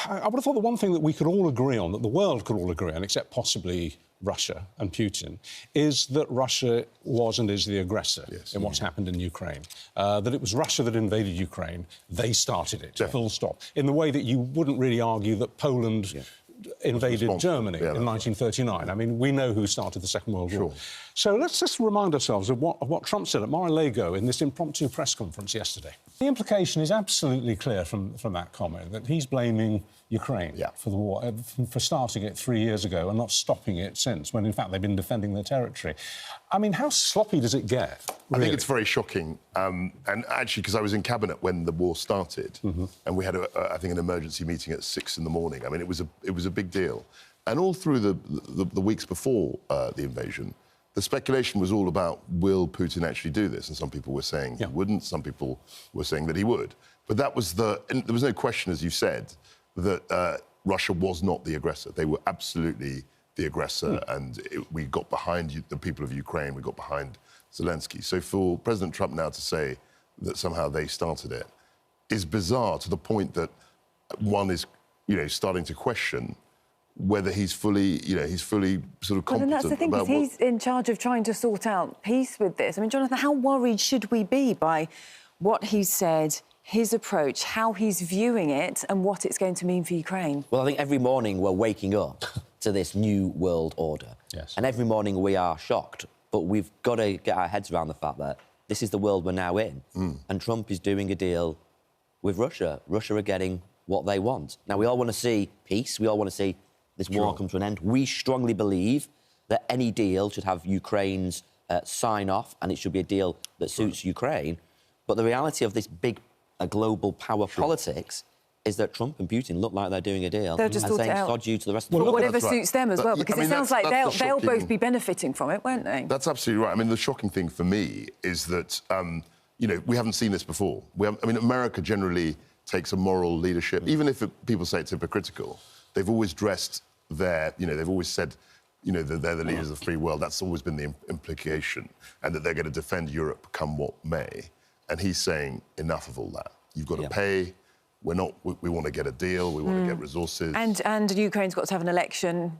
I would have thought the one thing that we could all agree on, that the world could all agree on, except possibly Russia and Putin, is that Russia was and is the aggressor in what's happened in Ukraine. That it was Russia that invaded Ukraine. They started it, full stop. In the way that you wouldn't really argue that Poland invaded Germany in 1939. I mean, we know who started the Second World War. So let's just remind ourselves of what Trump said at Mar-a-Lago in this impromptu press conference yesterday. The implication is absolutely clear from that comment, that he's blaming Ukraine for the war, for starting it 3 years ago and not stopping it since, when, in fact, they've been defending their territory. I mean, how sloppy does it get, really? I think it's very shocking. And actually, because I was in Cabinet when the war started, and we had, I think, an emergency meeting at 6 in the morning. I mean, it was a big deal. And all through the weeks before the invasion, the speculation was all about, will Putin actually do this? And some people were saying he wouldn't. Some people were saying that he would. But that was and there was no question, as you said, that Russia was not the aggressor. They were absolutely the aggressor, and we got behind the people of Ukraine, we got behind Zelensky. So for President Trump now to say that somehow they started it is bizarre, to the point that one is, starting to question whether he's fully sort of competent. And that's the thing, because he's in charge of trying to sort out peace with this. I mean, Jonathan, how worried should we be by what he's said, his approach, how he's viewing it, and what it's going to mean for Ukraine? Well, I think every morning we're waking up to this new world order. Yes. And every morning we are shocked, but we've got to get our heads around the fact that this is the world we're now in. And Trump is doing a deal with Russia. Russia are getting what they want. Now, we all want to see peace. We all want to see this war come to an end. We strongly believe that any deal should have Ukraine's sign-off, and it should be a deal that suits Ukraine. But the reality of this big global power politics is that Trump and Putin look like they're doing a deal They'll just and sort saying it out. sod you to the rest of the world. Whatever suits them as well, because it sounds like they'll both be benefiting from it, won't they? That's absolutely right. I mean, the shocking thing for me is that, we haven't seen this before. America generally takes a moral leadership. Even if people say it's hypocritical, they've always dressed they've always said, that they're the leaders of the free world. That's always been the implication, and that they're going to defend Europe come what may. And he's saying, enough of all that. You've got to pay. We want to get a deal. We want to get resources. And Ukraine's got to have an election.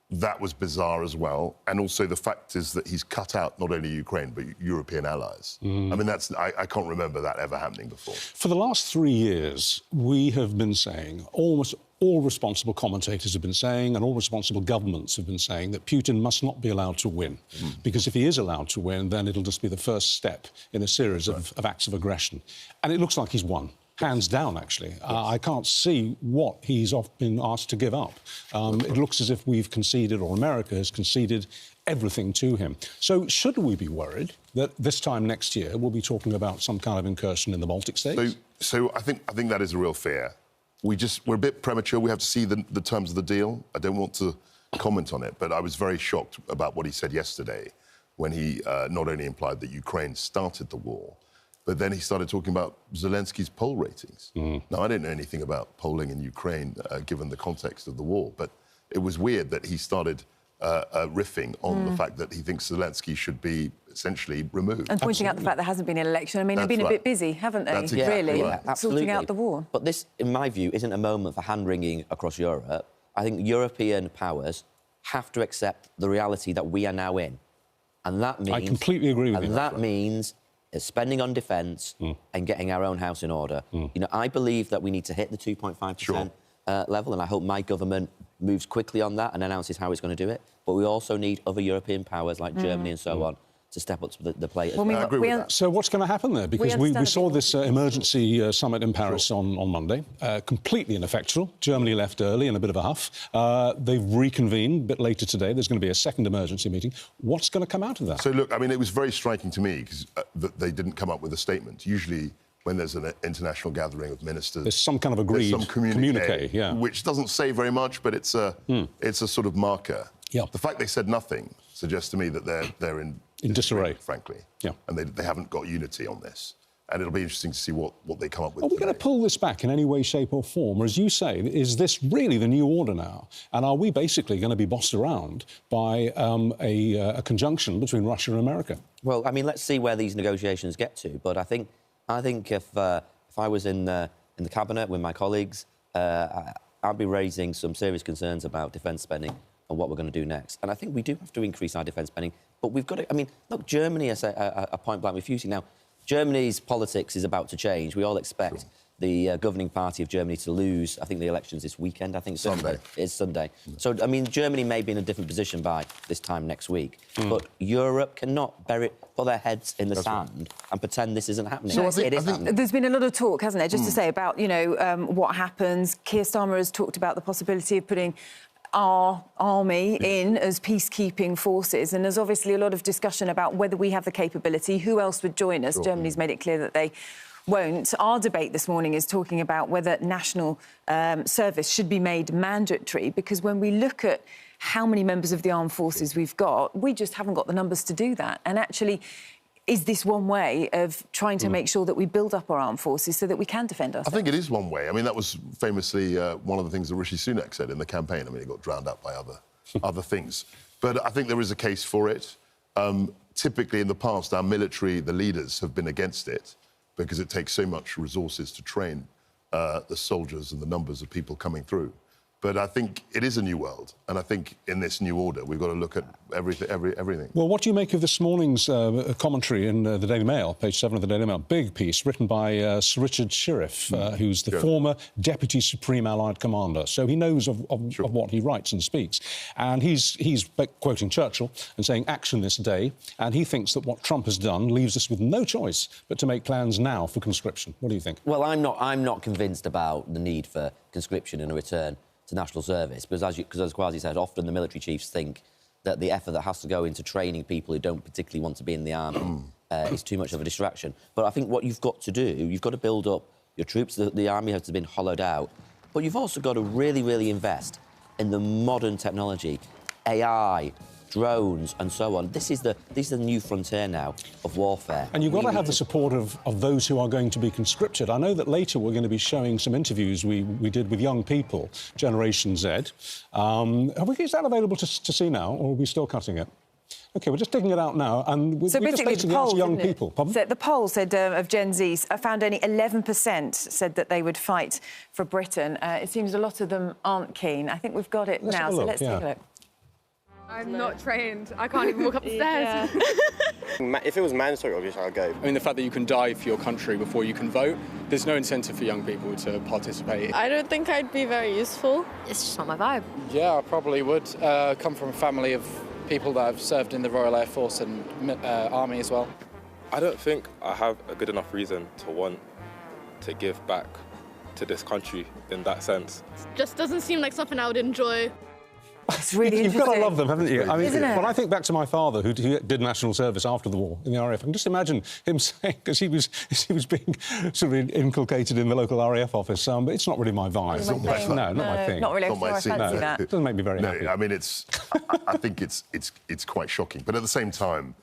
That was bizarre as well. And also the fact is that he's cut out not only Ukraine, but European allies. I mean, I can't remember that ever happening before. For the last 3 years, we have been saying, almost all responsible commentators have been saying, and all responsible governments have been saying, that Putin must not be allowed to win. Because if he is allowed to win, then it'll just be the first step in a series of acts of aggression. And it looks like he's won. Hands down, actually. I can't see what he's been asked to give up. It looks as if we've conceded, or America has conceded, everything to him. So should we be worried that this time next year we'll be talking about some kind of incursion in the Baltic states? So I think that is a real fear. We're a bit premature. We have to see the terms of the deal. I don't want to comment on it, but I was very shocked about what he said yesterday when he not only implied that Ukraine started the war, but then he started talking about Zelensky's poll ratings. Now, I don't know anything about polling in Ukraine, given the context of the war, but it was weird that he started riffing on the fact that he thinks Zelensky should be essentially removed. And pointing out the fact there hasn't been an election. I mean, they've been a bit busy, haven't they? That's exactly really, right. sorting out the war. But this, in my view, isn't a moment for hand-wringing across Europe. I think European powers have to accept the reality that we are now in. And that means... I completely agree with you. And that means spending on defence and getting our own house in order. I believe that we need to hit the 2.5% level, and I hope my government moves quickly on that and announces how it's going to do it. But we also need other European powers like Germany and so on to step up to the plate. I agree with that. So what's going to happen there? Because we saw this emergency summit in Paris on Monday, completely ineffectual. Germany left early in a bit of a huff. They've reconvened a bit later today. There's going to be a second emergency meeting. What's going to come out of that? So, look, I mean, it was very striking to me because that they didn't come up with a statement. Usually, when there's an international gathering of ministers, there's some kind of agreed communique, which doesn't say very much, but it's a sort of marker. Yeah. The fact they said nothing suggests to me that they're in disarray, frankly. Yeah. And they haven't got unity on this. And it'll be interesting to see what they come up with. Are we going to pull this back in any way, shape or form? Or, as you say, is this really the new order now? And are we basically going to be bossed around by a conjunction between Russia and America? Well, I mean, let's see where these negotiations get to. But I think if I was in the cabinet with my colleagues, I'll be raising some serious concerns about defence spending and what we're going to do next. And I think we do have to increase our defence spending, but we've got to... I mean, look, Germany is a point-blank refusing. Now, Germany's politics is about to change. We all expect the governing party of Germany to lose. I think the election's this weekend. I think Sunday. It's Sunday. So, I mean, Germany may be in a different position by this time next week. But Europe cannot put their heads in the sand and pretend this isn't happening. So it is happening. There's been a lot of talk, hasn't there, just to say about, you know, what happens. Keir Starmer has talked about the possibility of putting our army in as peacekeeping forces, and there's obviously a lot of discussion about whether we have the capability, who else would join us. Germany's made it clear that they won't. Our debate this morning is talking about whether national service should be made mandatory, because when we look at how many members of the armed forces we've got, we just haven't got the numbers to do that. And actually, is this one way of trying to make sure that we build up our armed forces so that we can defend ourselves? I think it is one way. I mean, that was famously one of the things that Rishi Sunak said in the campaign. I mean, it got drowned out by other things. But I think there is a case for it. Typically, in the past, our military, the leaders, have been against it because it takes so much resources to train the soldiers and the numbers of people coming through. But I think it is a new world, and I think in this new order we've got to look at everything. Well, what do you make of this morning's commentary in the Daily Mail, page 7 of the Daily Mail? Big piece written by Sir Richard Shirreff, who's the former Deputy Supreme Allied Commander, so he knows of what he writes and speaks. And he's quoting Churchill and saying, action this day, and he thinks that what Trump has done leaves us with no choice but to make plans now for conscription. What do you think? Well, I'm not convinced about the need for conscription and a return to national service, because as Kwasi said, often the military chiefs think that the effort that has to go into training people who don't particularly want to be in the army is too much of a distraction. But I think what you've got to do, you've got to build up your troops. The army has been hollowed out, but you've also got to really, really invest in the modern technology, AI, drones and so on. This is the new frontier now of warfare. And you've got to have the support of those who are going to be conscripted. I know that later we're going to be showing some interviews we did with young people, Generation Z. Is that available to see now, or are we still cutting it? OK, we're just digging it out now, and we're just basically asked young people. So the poll said of Gen Z found only 11% said that they would fight for Britain. It seems a lot of them aren't keen. I think we've got it now, so let's take a look. I'm not trained. I can't even walk up the stairs. If it was mandatory, obviously I'd go. I mean, the fact that you can die for your country before you can vote, there's no incentive for young people to participate. I don't think I'd be very useful. It's just not my vibe. Yeah, I probably would. Come from a family of people that have served in the Royal Air Force and Army as well. I don't think I have a good enough reason to want to give back to this country in that sense. Just doesn't seem like something I would enjoy. It's really You've got to love them, haven't you? I mean, isn't it? When I think back to my father, who did national service after the war in the RAF, I can just imagine him saying, because he was being sort of inculcated in the local RAF office, but it's not really my vibe. Not my thing. Not really. Not my thing. fancy that. It doesn't make me very happy. I mean, I think it's quite shocking. But at the same time,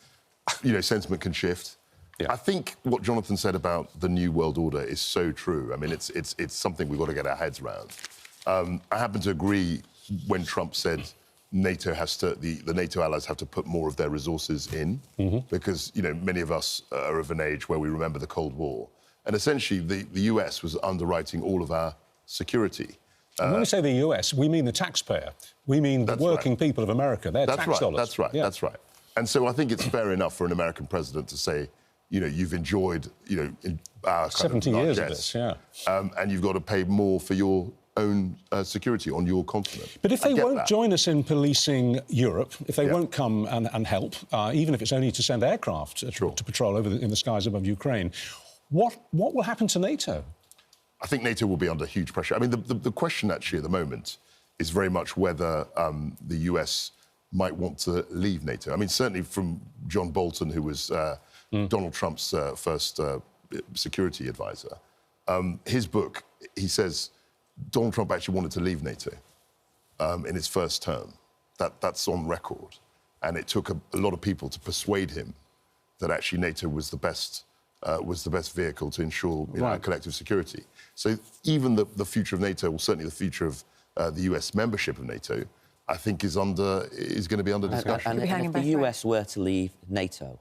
you know, sentiment can shift. Yeah. I think what Jonathan said about the new world order is so true. I mean, it's something we've got to get our heads around. I happen to agree when Trump said NATO has to, the NATO allies have to put more of their resources in, because, you know, many of us are of an age where we remember the Cold War. And essentially, the US was underwriting all of our security. And when we say the US, we mean the taxpayer. We mean the working people of America. Their tax dollars. That's right, that's right. And so I think it's fair enough for an American president to say, you know, you've enjoyed, you know, our 70 years of this, yeah. And you've got to pay more for your own security on your continent. But if they won't join us in policing Europe, if they won't come and help, even if it's only to send aircraft to patrol in the skies above Ukraine, what will happen to NATO? I think NATO will be under huge pressure. I mean, the question actually at the moment is very much whether the US might want to leave NATO. I mean, certainly from John Bolton, who was Donald Trump's first security advisor, his book, he says Donald Trump actually wanted to leave NATO in his first term. That's on record. And it took a lot of people to persuade him that actually NATO was the best vehicle to ensure collective security. So even the future of NATO, or certainly the future of the US membership of NATO, I think is going to be under discussion. And if the US were to leave NATO,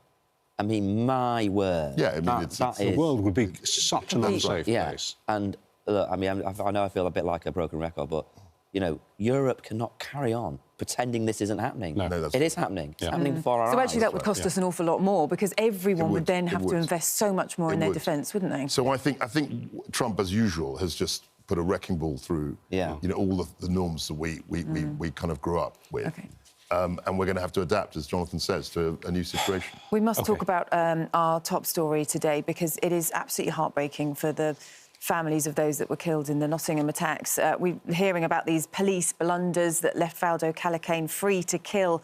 I mean, my word. Yeah, I mean, the world would be such an unsafe place. And look, I mean, I know I feel a bit like a broken record, but, you know, Europe cannot carry on pretending this isn't happening. No, that's it is happening. It's happening before our eyes. So actually that would cost us an awful lot more because everyone would then have to invest so much more in their defence, wouldn't they? So I think Trump, as usual, has just put a wrecking ball through, you know, all the norms that we kind of grew up with. Okay. And we're going to have to adapt, as Jonathan says, to a new situation. We must talk about our top story today because it is absolutely heartbreaking for the families of those that were killed in the Nottingham attacks. We're hearing about these police blunders that left Valdo Calacane free to kill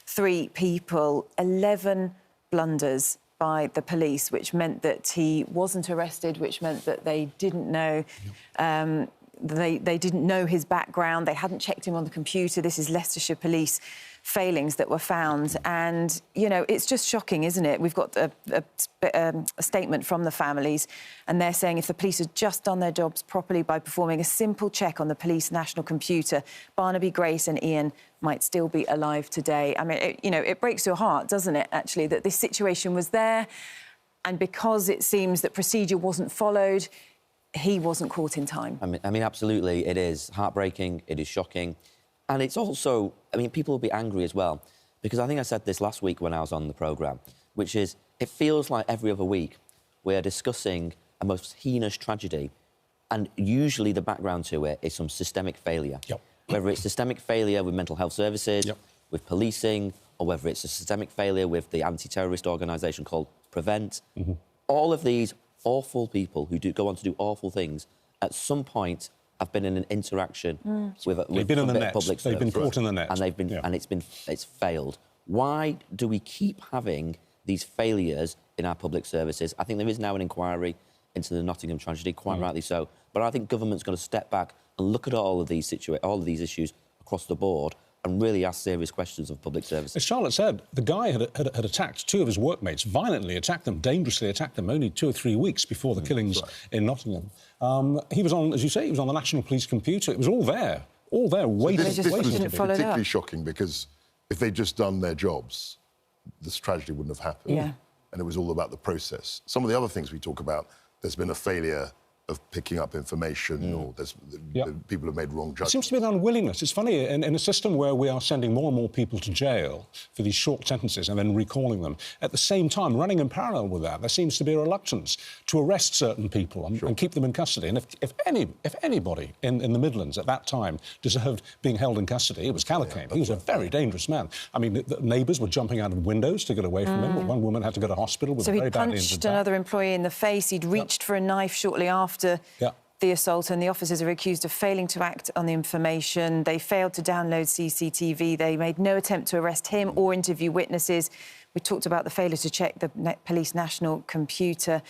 3 people. 11 blunders by the police, which meant that he wasn't arrested, which meant that they didn't know... They didn't know his background. They hadn't checked him on the computer. This is Leicestershire Police failings that were found. And, you know, it's just shocking, isn't it? We've got a statement from the families, and they're saying if the police had just done their jobs properly by performing a simple check on the police national computer, Barnaby, Grace and Ian might still be alive today. I mean, you know, it breaks your heart, doesn't it, actually, that this situation was there, and because it seems that procedure wasn't followed, he wasn't caught in time. I mean, absolutely, it is heartbreaking, it is shocking. And it's also, I mean, people will be angry as well, because I think I said this last week when I was on the programme, which is, it feels like every other week we're discussing a most heinous tragedy, and usually the background to it is some systemic failure. Whether it's systemic failure with mental health services, with policing, or whether it's a systemic failure with the anti-terrorist organisation called Prevent. All of these awful people who go on to do awful things, at some point have been in an interaction with they've been in the net. Public they've been caught in the net, and they've been, and it's failed. Why do we keep having these failures in our public services? I think there is now an inquiry into the Nottingham tragedy, quite rightly so. But I think government's got to step back and look at all of these issues across the board and really ask serious questions of public services. As Charlotte said, the guy had attacked 2 of his workmates, violently attacked them, dangerously attacked them, only 2 or 3 weeks before the killings in Nottingham. He was on, as you say, he was on the National Police computer. It was all there, waiting. This was particularly shocking because if they'd just done their jobs, this tragedy wouldn't have happened. And it was all about the process. Some of the other things we talk about, there's been a failure of picking up information, or people have made wrong judgments. It seems to be an unwillingness. It's funny, in a system where we are sending more and more people to jail for these short sentences and then recalling them, at the same time, running in parallel with that, there seems to be a reluctance to arrest certain people and keep them in custody. And if anybody in the Midlands at that time deserved being held in custody, it was Calacane. He was a very dangerous man. I mean, the neighbours were jumping out of windows to get away from him. One woman had to go to hospital with a very badly injured back. So he punched another employee in the face. He'd reached for a knife shortly after the assault, and the officers are accused of failing to act on the information. They failed to download CCTV. They made no attempt to arrest him or interview witnesses. We talked about the failure to check the police national computer.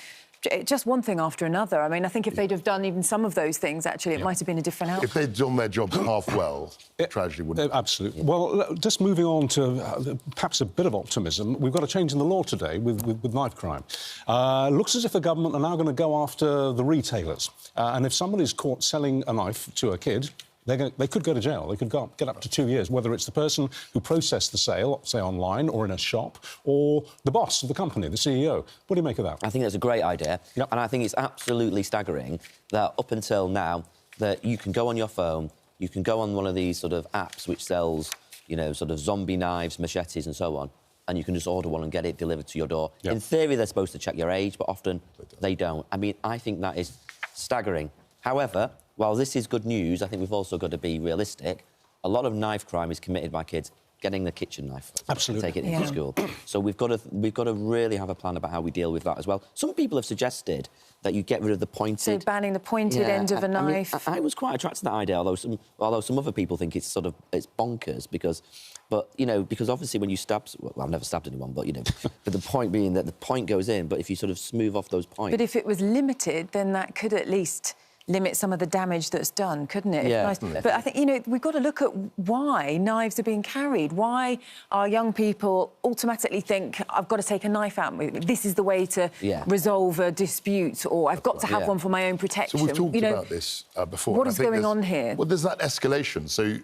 Just one thing after another. I mean, I think if they'd have done even some of those things, actually, it might have been a different outcome. If they'd done their jobs half well, tragedy wouldn't have. Absolutely. Well, just moving on to perhaps a bit of optimism, we've got a change in the law today with knife crime. Looks as if the government are now going to go after the retailers. And if somebody's caught selling a knife to a kid, they could go to jail. They could get up to 2 years, whether it's the person who processed the sale, say online or in a shop, or the boss of the company, the CEO. What do you make of that? I think that's a great idea. And I think it's absolutely staggering that up until now, that you can go on your phone, you can go on one of these sort of apps which sells, you know, sort of zombie knives, machetes and so on, and you can just order one and get it delivered to your door. In theory, they're supposed to check your age, but often they don't. I mean, I think that is staggering. However, while this is good news, I think we've also got to be realistic. A lot of knife crime is committed by kids getting the kitchen knife. Absolutely. And take it into school. So we've got to really have a plan about how we deal with that as well. Some people have suggested that you get rid of the pointed... So banning the pointed end of a knife. I was quite attracted to that idea, although some other people think it's bonkers because... But, you know, because obviously when you stab... Well, I've never stabbed anyone, but, you know... but the point being that the point goes in, but if you sort of smooth off those points... But if it was limited, then that could at least limit some of the damage that's done, couldn't it? Yeah. But I think, you know, we've got to look at why knives are being carried, why our young people automatically think, I've got to take a knife out with me. This is the way to resolve a dispute, or I've got to have one for my own protection. So we've talked about this before. What is going on here? Well, there's that escalation. So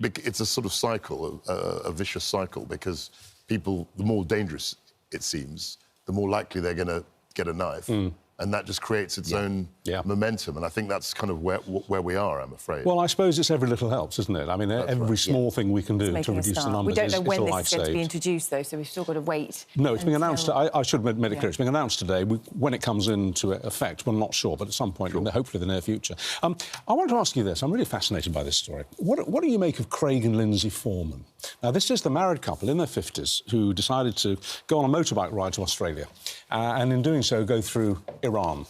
it's a sort of cycle, a vicious cycle, because people, the more dangerous it seems, the more likely they're going to get a knife. And that just creates its own momentum, and I think that's kind of where we are, I'm afraid. Well, I suppose it's every little helps, isn't it? I mean, every small thing we can do to reduce the numbers. We don't know when this is going to be saved. introduced, though, so we've still got to wait. No, it's being announced. I should make it clear. It's being announced today. When it comes into effect, we're not sure, but at some point, hopefully the near future. I want to ask you this. I'm really fascinated by this story. What do you make of Craig and Lindsay Foreman? Now, this is the married couple in their 50s who decided to go on a motorbike ride to Australia, and in doing so, go through Iran.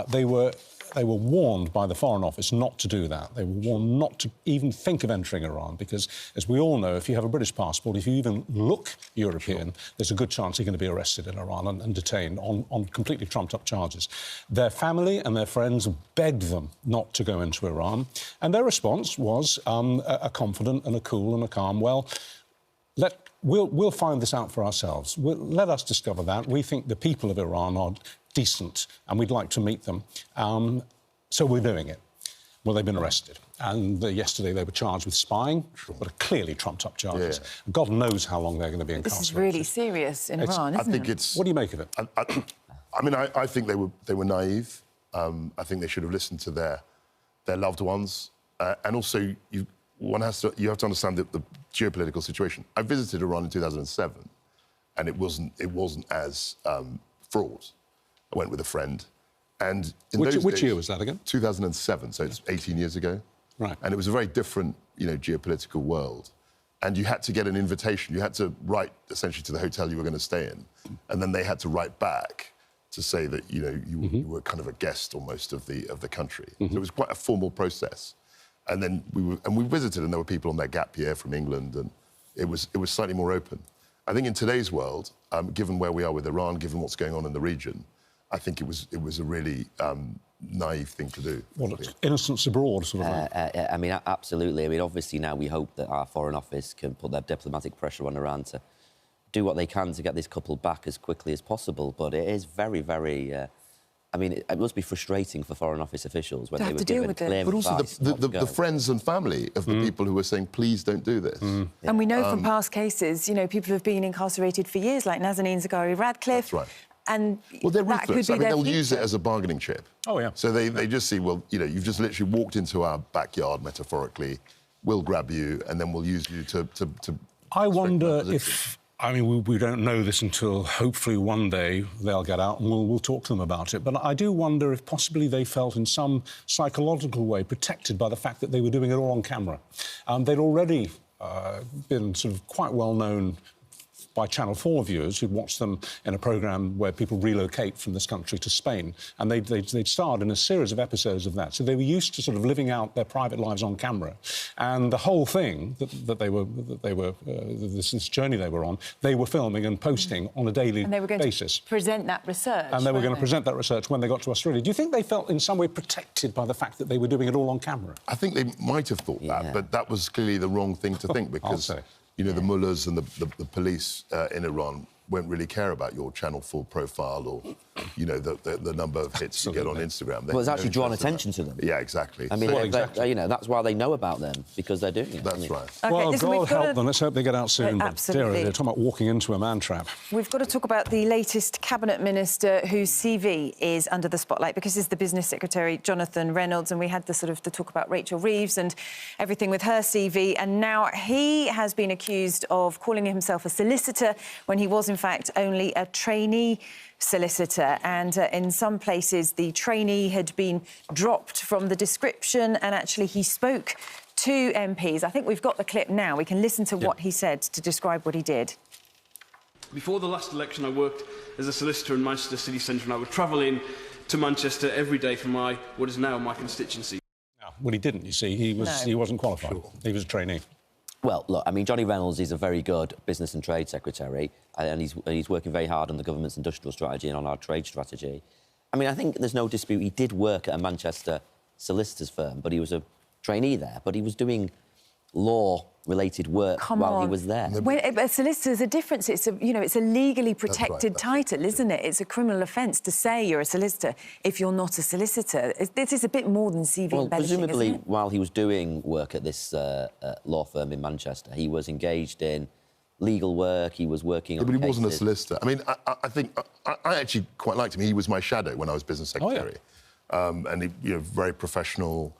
They were warned by the Foreign Office not to do that. They were warned not to even think of entering Iran because, as we all know, if you have a British passport, if you even look European, there's a good chance you're going to be arrested in Iran and detained on completely trumped-up charges. Their family and their friends begged them not to go into Iran, and their response was a confident and a cool and a calm, well, we'll find this out for ourselves. Let us discover that. We think the people of Iran are decent and we'd like to meet them. So we're doing it. Well, they've been arrested. And yesterday they were charged with spying, but are clearly trumped-up charges. Yeah. God knows how long they're going to be incarcerated. This is really serious in Iran, isn't it? What do you make of it? I mean, I think they were naive. I think they should have listened to their loved ones. And also, you have to understand the geopolitical situation. I visited Iran in 2007, and it wasn't as fraught. I went with a friend. And which year was that again? 2007, so it's 18 years ago. Right. And it was a very different, geopolitical world. And you had to get an invitation. You had to write, essentially, to the hotel you were going to stay in. And then they had to write back to say that, you were kind of a guest almost of the country. So it was quite a formal process. And then we visited, and there were people on their gap year from England, and it was slightly more open. I think in today's world, given where we are with Iran, given what's going on in the region, I think it was a really naive thing to do. Well, it's innocence abroad, sort of. I mean, absolutely. I mean, obviously now we hope that our Foreign Office can put their diplomatic pressure on Iran to do what they can to get this couple back as quickly as possible. But it is very, very... I mean, it must be frustrating for Foreign Office officials when they were given clear advice. But also the friends and family of the people who were saying, please don't do this. And we know from past cases, people have been incarcerated for years, like Nazanin Zaghari-Ratcliffe. That's right. And they're that ruthless. Could be they'll future. use it as a bargaining chip. Oh, yeah. So they just see, well, you've just literally walked into our backyard, metaphorically, we'll grab you, and then we'll use you to I wonder if... I mean, we don't know this until hopefully one day they'll get out and we'll talk to them about it. But I do wonder if possibly they felt in some psychological way protected by the fact that they were doing it all on camera. They'd already been sort of quite well known by Channel 4 viewers who'd watched them in a programme where people relocate from this country to Spain. And they'd starred in a series of episodes of that. So they were used to sort of living out their private lives on camera. And the whole thing this journey they were on, they were filming and posting on a daily basis. And they were going to present that research. And they were going to present that research when they got to Australia. Do you think they felt in some way protected by the fact that they were doing it all on camera? I think they might have thought that, but that was clearly the wrong thing to think because... the mullahs and the police in Iran won't really care about your Channel 4 profile or, the number of hits you get on Instagram. Well, it's actually drawn attention to them. Yeah, exactly. I mean, that's why they know about them, because they're doing it. That's right. Okay, well, God help them. Let's hope they get out soon. Absolutely. They're talking about walking into a man trap. We've got to talk about the latest Cabinet Minister whose CV is under the spotlight, because it's the Business Secretary, Jonathan Reynolds, and we had the talk about Rachel Reeves and everything with her CV, and now he has been accused of calling himself a solicitor when he was, in fact, only a trainee solicitor, and in some places the trainee had been dropped from the description, and actually he spoke to MPs. I think we've got the clip now. We can listen to what he said to describe what he did. Before the last election, I worked as a solicitor in Manchester city centre, and I would travel in to Manchester every day from what is now my constituency. Well, he didn't, you see. He wasn't qualified. He was a trainee. Well, look, I mean, Johnny Reynolds is a very good business and trade secretary, and he's working very hard on the government's industrial strategy and on our trade strategy. I mean, I think there's no dispute. He did work at a Manchester solicitors firm, but he was a trainee there. But he was doing law-related work while he was there. A solicitor's a difference. It's a legally protected title, isn't it? It's a criminal offence to say you're a solicitor if you're not a solicitor. This is a bit more than CV embellishing, presumably, isn't it? while he was doing work at this law firm in Manchester, he was engaged in legal work. He was working on but he cases. wasn't a solicitor. I mean, I think I actually quite liked him. He was my shadow when I was business secretary. and he, very professional,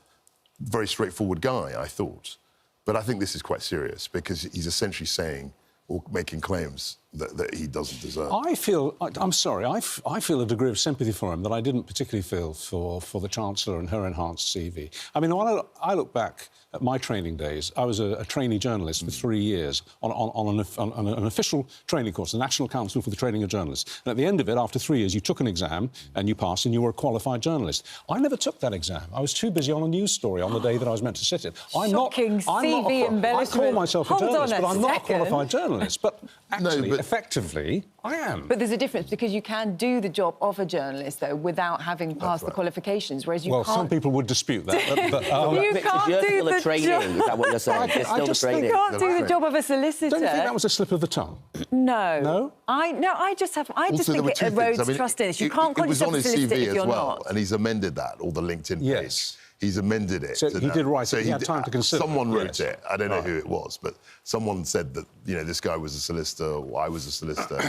very straightforward guy, I thought. But I think this is quite serious because he's essentially saying or making claims that he doesn't deserve. I'm sorry, I feel a degree of sympathy for him that I didn't particularly feel for the Chancellor and her enhanced CV. I mean, when I look back at my training days, I was a trainee journalist for 3 years on an official training course, the National Council for the Training of Journalists. And at the end of it, after 3 years, you took an exam and you passed and you were a qualified journalist. I never took that exam. I was too busy on a news story on the day that I was meant to sit it. Shocking CV embellishment. I call myself a journalist, but I'm not a second. qualified journalist. But actually, effectively, I am. But there's a difference because you can do the job of a journalist, though, without having passed the qualifications, whereas you can't... Well, some people would dispute that. But, you can't do the training, job. is that what you're saying? I just think you can't do the job of a solicitor. Don't you think that was a slip of the tongue? No. No? I just think it erodes trust in it. You can't call yourself a solicitor if you're not. And he's amended that, or the LinkedIn page. Yes. He's amended it. So he did write it. He had time to consider. Someone wrote it. I don't know who it was, but someone said that this guy was a solicitor, or I was a solicitor,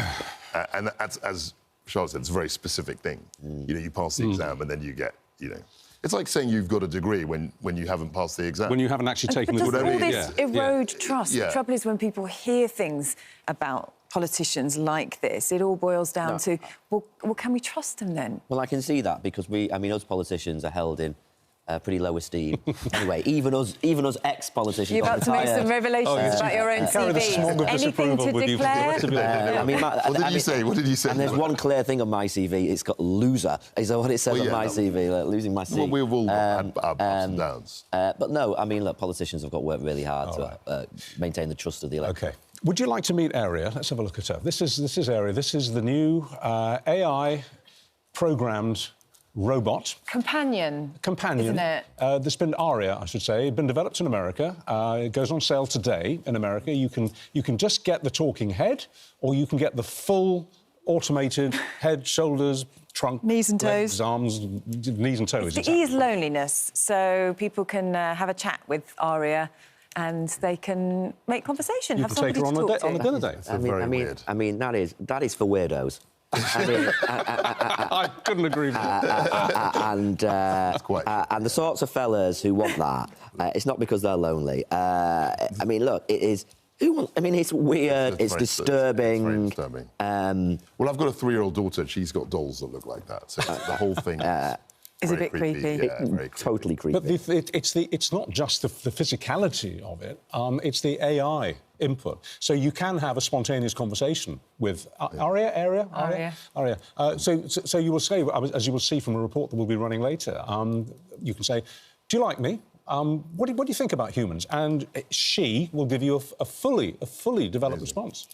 and as Charlotte said, it's a very specific thing. You pass the exam, and then you get, It's like saying you've got a degree when you haven't passed the exam. When you haven't actually taken the degree. degree. Does all this erode trust? The trouble is when people hear things about politicians like this, it all boils down to, well, can we trust them then? Well, I can see that because us politicians are held in pretty low esteem. Anyway, even us ex-politicians... You're about to make some revelations about your own CV. Anything to declare? What did you say? What did you say? And there's one clear thing on my CV. It's got loser. Is that what it says on my CV? Like, losing my CV. Well, we've all had ups and downs. But no, I mean, look, politicians have got to work really hard to maintain the trust of the electorate. OK. Would you like to meet Arca? Let's have a look at her. This is Arca. This is the new AI-programmed robot. Companion, isn't it? There's been Arca, I should say, been developed in America. It goes on sale today in America. You can just get the talking head, or you can get the full automated head, shoulders, trunk, knees and toes, legs, arms, knees and toes. It's to ease loneliness, so people can have a chat with Arca. And they can make conversation. You can take her on a dinner date. I mean, that is for weirdos. I couldn't agree with you. And the sorts of fellas who want that, it's not because they're lonely. I mean, look, it is. It's weird. It's disturbing. It's very disturbing. Well, I've got a 3-year-old daughter. She's got dolls that look like that. So the whole thing. Is a bit creepy. Yeah, very creepy. Totally creepy. But it's not just the physicality of it, it's the AI input. So you can have a spontaneous conversation with Arca. So you will say, as you will see from a report that we'll be running later, you can say, do you like me? What do you think about humans? And she will give you a fully developed response.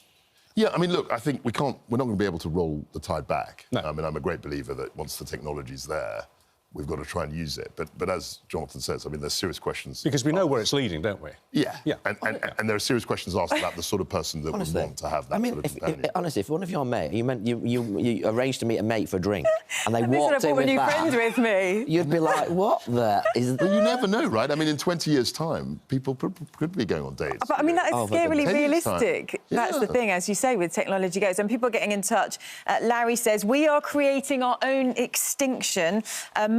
Yeah, I mean, look, I think we're not going to be able to roll the tide back. No. I mean, I'm a great believer that once the technology's there, we've got to try and use it. But as Jonathan says, I mean, there's serious questions. Because we know where it's leading, don't we? Yeah. And there are serious questions asked about the sort of person that would want to have that sort of companion. Honestly, if one of your mates, you arranged to meet a mate for a drink, and they walked in with new that, friend with me. You'd be like, what the... Well, you never know, right? I mean, in 20 years' time, people could be going on dates. But, I mean, that is scarily realistic. Yeah. That's the thing, as you say, with technology goes. And people are getting in touch. Larry says, we are creating our own extinction.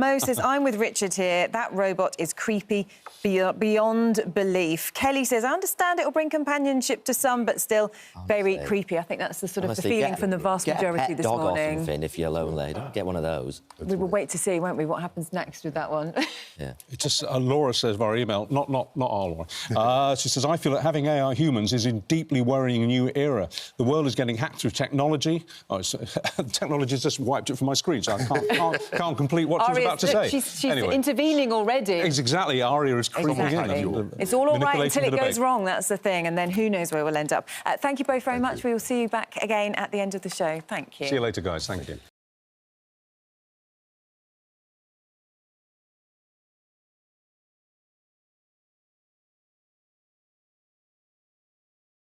Mo says, I'm with Richard here. That robot is creepy beyond belief. Kelly says, I understand it will bring companionship to some, but still very creepy. I think that's the sort of the feeling from the vast majority this morning. Get a pet dog or something if you're lonely. Don't get one of those. We will wait to see, won't we, what happens next with that one. Yeah. It's just Laura says via email, not our Laura. She says, I feel that having AI humans is a deeply worrying new era. The world is getting hacked through technology. Technology's just wiped it from my screen, so I can't complete what she was about to say. She's intervening already. Exactly. Arca is creeping in. It's all right until it goes wrong, that's the thing, and then who knows where we'll end up. Thank you both very much. We will see you back again at the end of the show. Thank you. See you later, guys. Thank you.